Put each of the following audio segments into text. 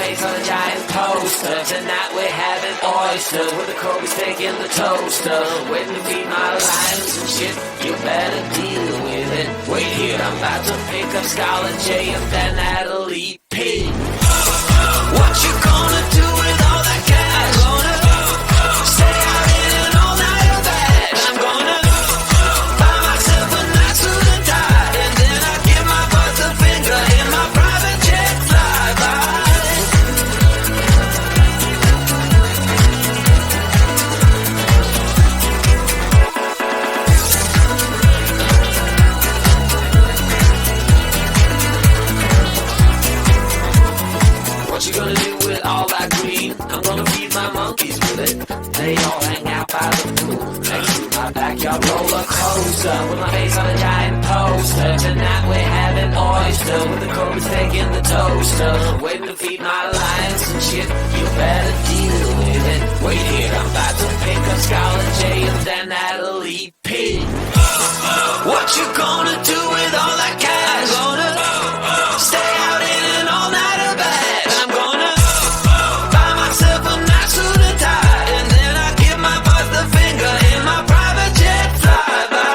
face on a giant poster. Tonight we're having oysters with the Kobe steak in the toaster. Waiting to feed my lions and shit, you better deal with it. Wait here, I'm about to pick up Scarlett J and then Natalie P. What you gonna do with all that cash? Gonna stay out in an all-nighter bag. I'm gonna buy myself a nice suit and tie, and then I give my boss a finger in my private jet flyby. What you gonna do with all that green? I'm gonna feed my monkeys with it. They all hang out by the pool next to my backyard roller coaster with my face on a giant poster. Tonight we're having oyster with the Kobe steak in the toaster. Waiting to feed my lions and shit, you better deal with it. Wait here, I'm about to pick up Scarlett J and then Natalie P. What you gonna do with all that cash? Gonna stay out in an all-nighter bag. I'm gonna buy myself a nice suit and tie, and then I give my boss the finger in my private jet flyby.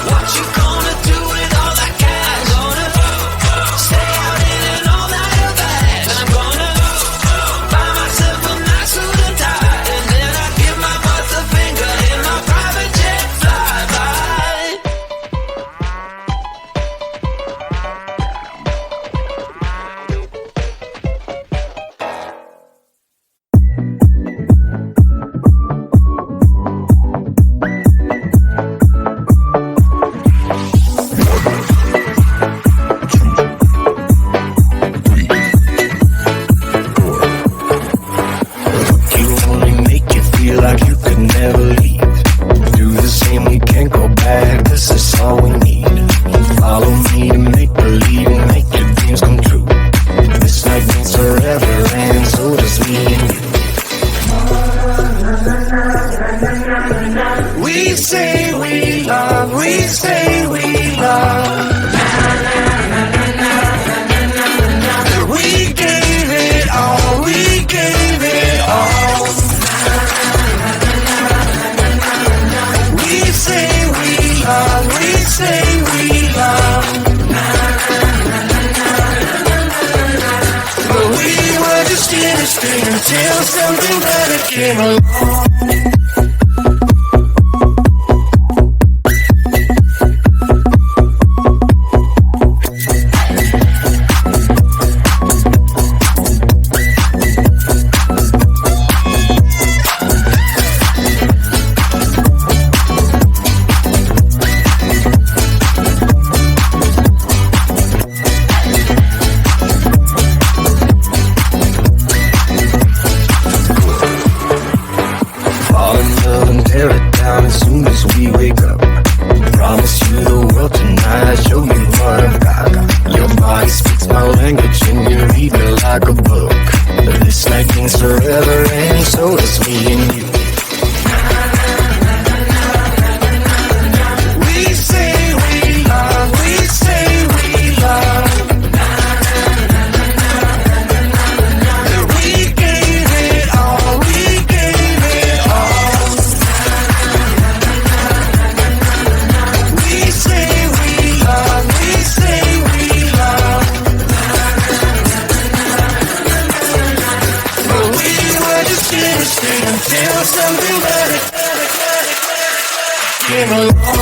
What you gonna do with all that cash? Gonna stay out in an all-nighter bag. I'm gonna buy myself a nice suit and tie, and then I give my boss the finger in my private jet flyby. You only make you feel like you could never leave. Do the same, we can't go back. This is all we need. Follow me to make believe and make your dreams come true. This night means forever, and so does me and you. We say we love, we say we love. We gave it all, we gave it all. We say we love, we say we love. But we were just innocent until something better came along. Fall in love and tear it down as soon as we wake up. Promise you the world tonight, show you what I've got. Your body speaks my language and you read me like a book. This night means forever, and so does me and you. We say we love, we say we love. We gave it all, we gave it all. We say we love, we say we love. But we were just innocent until something better came along.